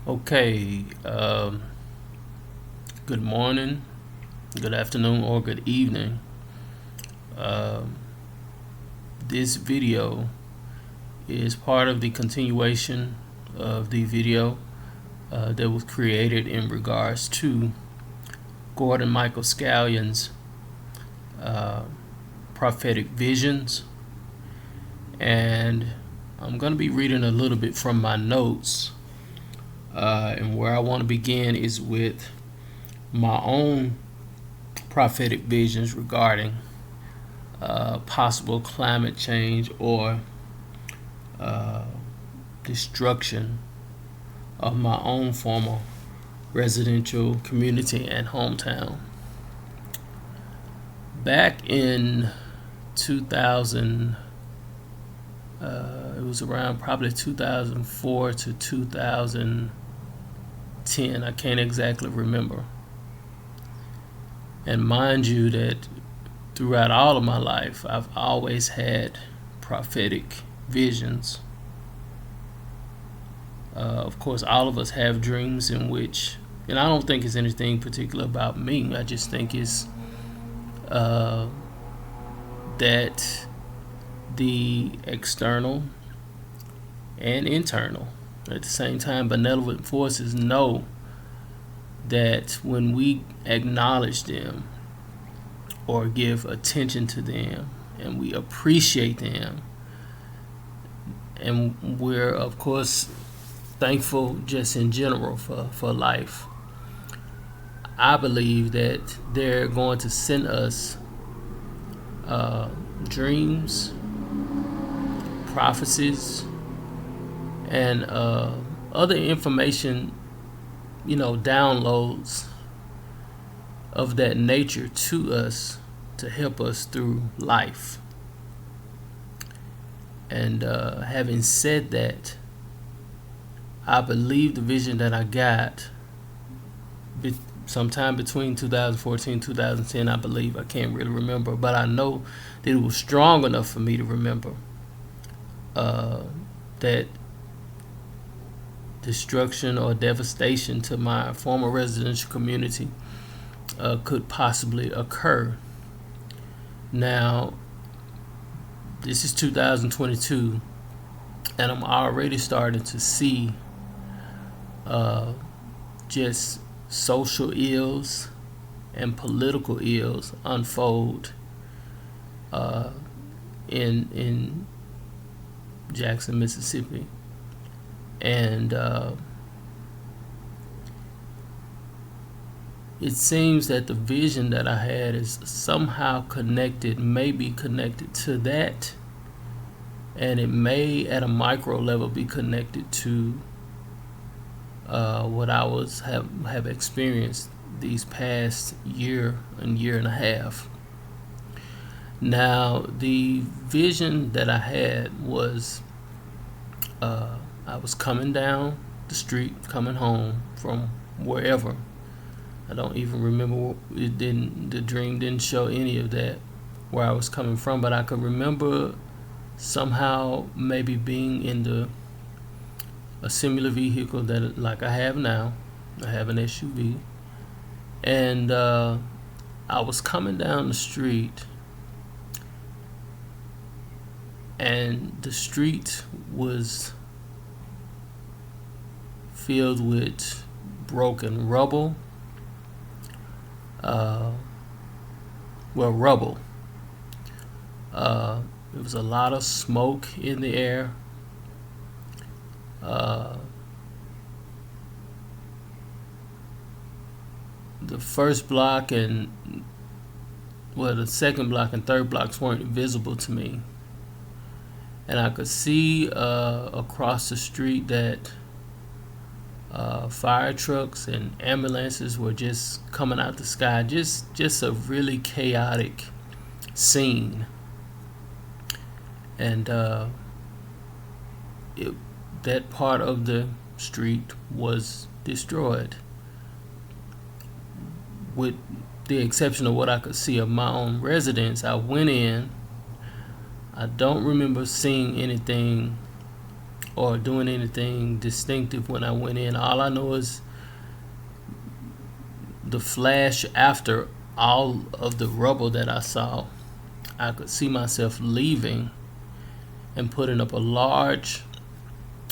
Okay, good morning, good afternoon, or good evening. Um, this video is part of the continuation of the video that was created in regards to Gordon Michael Scallion's uh, prophetic visions. And I'm going to be reading a little bit from my notes. And where I want to begin is with my own prophetic visions regarding possible climate change or destruction of my own former residential community and hometown. Back in 2000, it was around probably 2004 to 2010. I can't exactly remember. And mind you that throughout all of my life, I've always had prophetic visions. Of course, all of us have dreams in which, and I don't think it's anything particular about me. I just think it's that the external and internal, at the same time, benevolent forces know that when we acknowledge them or give attention to them and we appreciate them, and we're of course thankful just in general for life, I believe that they're going to send us dreams, prophecies, and other information, downloads of that nature to us to help us through life. And having said that, I believe the vision that I got sometime between 2014 and 2010, I believe, I can't really remember, but I know that it was strong enough for me to remember that destruction or devastation to my former residential community could possibly occur. Now, this is 2022, and I'm already starting to see just social ills and political ills unfold in Jackson, Mississippi. And it seems that the vision that I had is somehow connected, maybe connected to that, and it may at a micro level be connected to what I have experienced these past year and a half. Now, the vision that I had was I was coming down the street, coming home from wherever. I don't even remember. The dream didn't show any of that, where I was coming from, but I could remember somehow maybe being in a similar vehicle that like I have now. I have an SUV, and I was coming down the street, and the street was filled with broken rubble. Rubble. There was a lot of smoke in the air. The first block and the second block and third blocks weren't visible to me, and I could see across the street that fire trucks and ambulances were just coming out the sky. Just a really chaotic scene. And that part of the street was destroyed, with the exception of what I could see of my own residence. I went in. I don't remember seeing anything or doing anything distinctive when I went in. All I know is the flash after all of the rubble that I saw. I could see myself leaving and putting up a large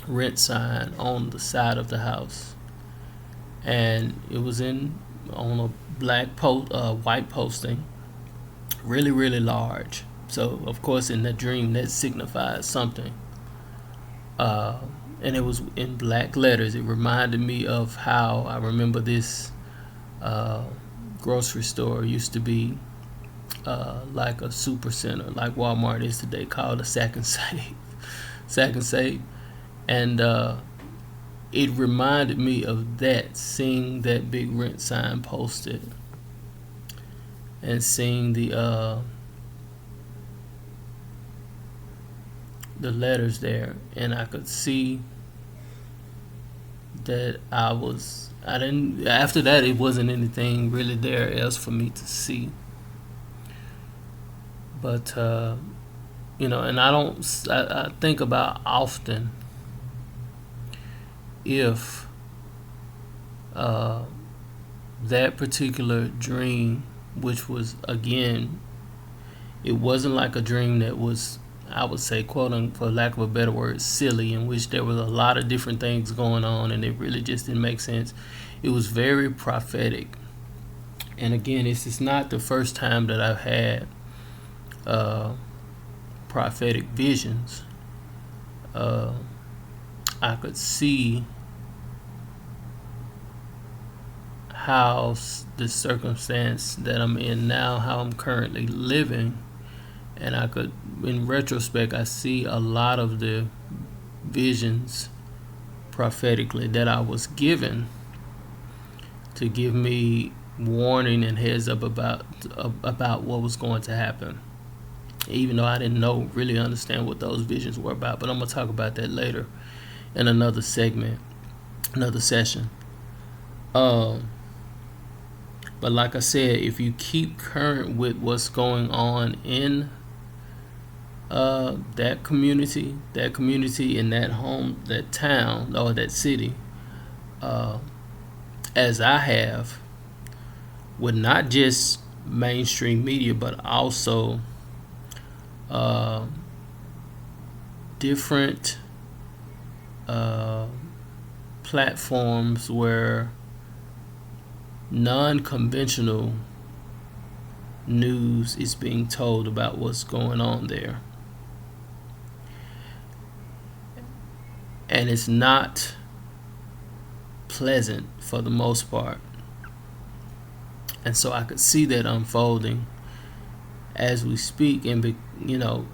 rent sign on the side of the house, and it was on a white posting, really large. So of course in that dream that signifies something, and it was in black letters. It reminded me of how I remember this grocery store used to be like a super center, like Walmart is today, called a Sack and Save. And it reminded me of that, seeing that big rent sign posted and seeing the letters there, and I could see that after that it wasn't anything really there else for me to see. But and I think about often if that particular dream, which was, again, it wasn't like a dream that was, I would say, quote unquote, for lack of a better word, silly, in which there was a lot of different things going on and it really just didn't make sense. It was very prophetic. And again, this is not the first time that I've had prophetic visions. I could see how the circumstance that I'm in now, how I'm currently living, and I could, in retrospect, I see a lot of the visions prophetically that I was given to give me warning and heads up about what was going to happen, even though I didn't really understand what those visions were about. But I'm going to talk about that later in another segment, another session. But like I said, if you keep current with what's going on in that community in that home, that town, or that city, as I have, with not just mainstream media, but also different platforms where non-conventional news is being told about what's going on there. And it's not pleasant for the most part. And so I could see that unfolding as we speak. And,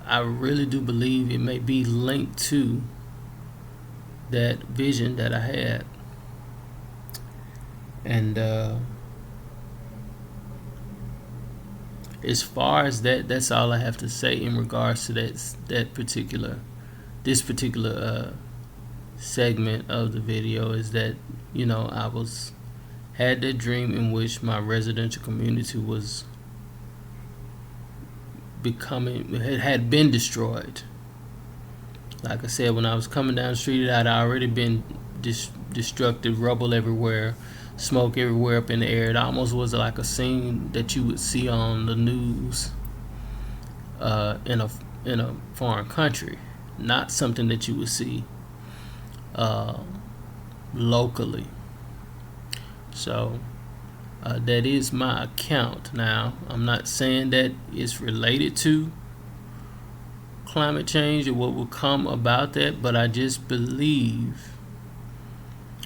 I really do believe it may be linked to that vision that I had. And as far as that, that's all I have to say in regards to this particular segment of the video, is that I had that dream in which my residential community was had been destroyed. Like I said, when I was coming down the street, it had already been destructive, rubble everywhere, smoke everywhere up in the air. It almost was like a scene that you would see on the news in a foreign country, not something that you would see locally. So that is my account. Now, I'm not saying that it's related to climate change or what will come about that, but I just believe,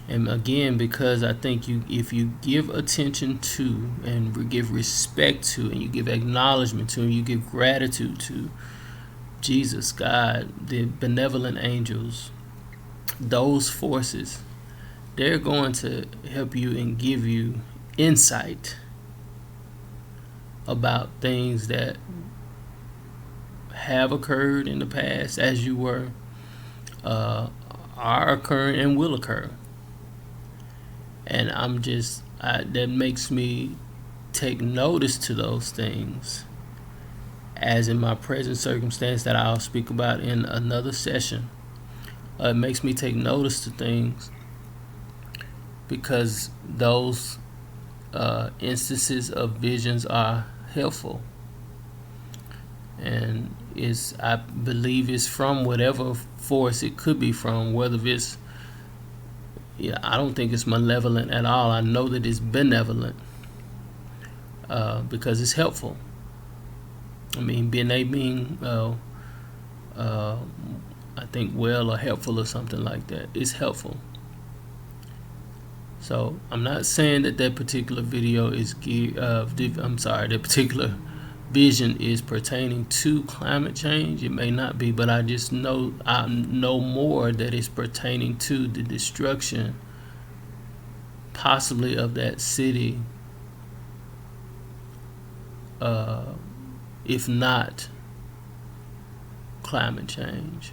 and again, because I think if you give attention to and give respect to, and you give acknowledgement to, and you give gratitude to Jesus, God, the benevolent angels, those forces, they're going to help you and give you insight about things that have occurred in the past, as you were, are occurring, and will occur. And that makes me take notice to those things, as in my present circumstance that I'll speak about in another session. It makes me take notice to things because those instances of visions are helpful, and I believe it's from whatever force it could be from. Whether it's, I don't think it's malevolent at all. I know that it's benevolent because it's helpful. I mean, being I think well or helpful or something like that. It's helpful. So I'm not saying that particular video is that particular vision is pertaining to climate change. It may not be, but I know more that it's pertaining to the destruction, possibly of that city, if not climate change.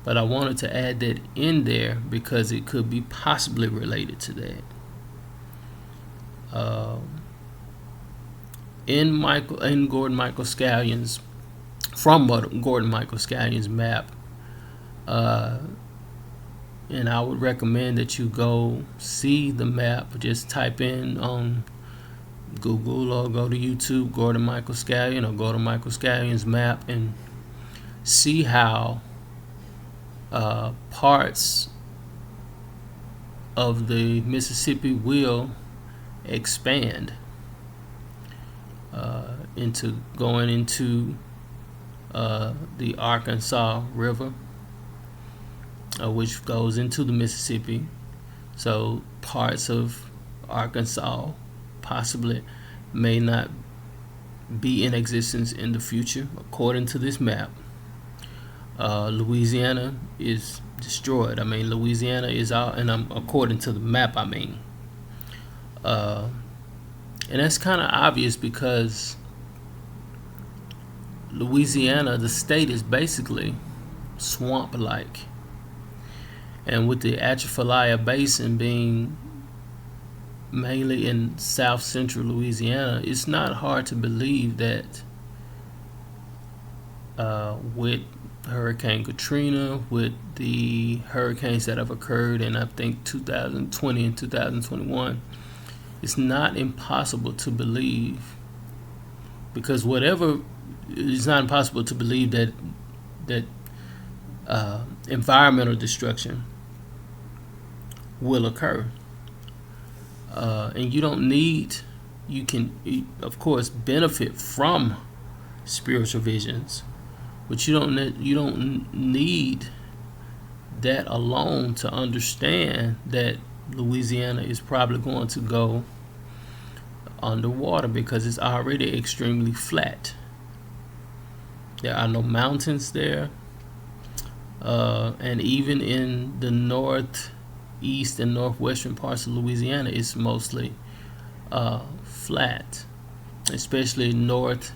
But I wanted to add that in there because it could be possibly related to that. In Gordon Michael Scallion's map, and I would recommend that you go see the map. Just type in on Google or go to YouTube Gordon Michael Scallion or Gordon Michael Scallion's map and see how parts of the Mississippi will expand into the Arkansas River, which goes into the Mississippi. So parts of Arkansas possibly may not be in existence in the future, according to this map. Louisiana is destroyed. I mean, Louisiana is out, and according to the map, I mean. And that's kind of obvious because Louisiana, the state, is basically swamp-like. And with the Atchafalaya Basin being mainly in south central Louisiana, it's not hard to believe that with Hurricane Katrina, with the hurricanes that have occurred in, I think, 2020 and 2021, it's not impossible to believe, because it's not impossible to believe that environmental destruction will occur. And you can of course benefit from spiritual visions, but you don't need that alone to understand that Louisiana is probably going to go underwater, because it's already extremely flat. There are no mountains there, and even in the northeast and northwestern parts of Louisiana, it's mostly flat, especially northeast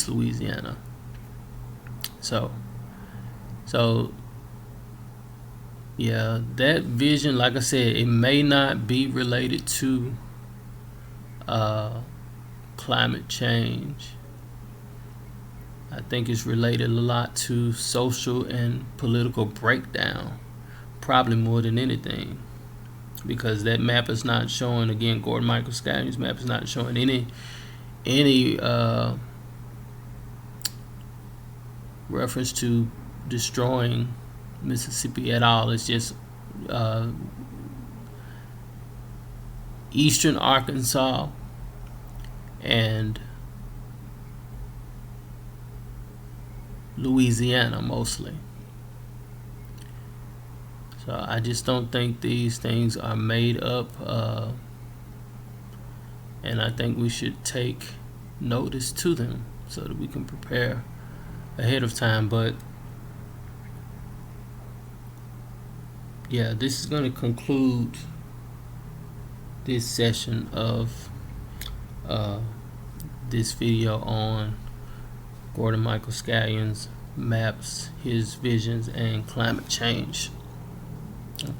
Louisiana. So yeah, that vision, like I said, it may not be related to climate change. I think it's related a lot to social and political breakdown, probably more than anything, because that map is not showing, again, Gordon Michael Scallion's map is not showing any reference to destroying Mississippi at all. It's just eastern Arkansas and Louisiana mostly. So I just don't think these things are made up, and I think we should take notice to them so that we can prepare ahead of time. But yeah, this is going to conclude this session of this video on Gordon Michael Scallion's maps, his visions, and climate change.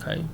Okay.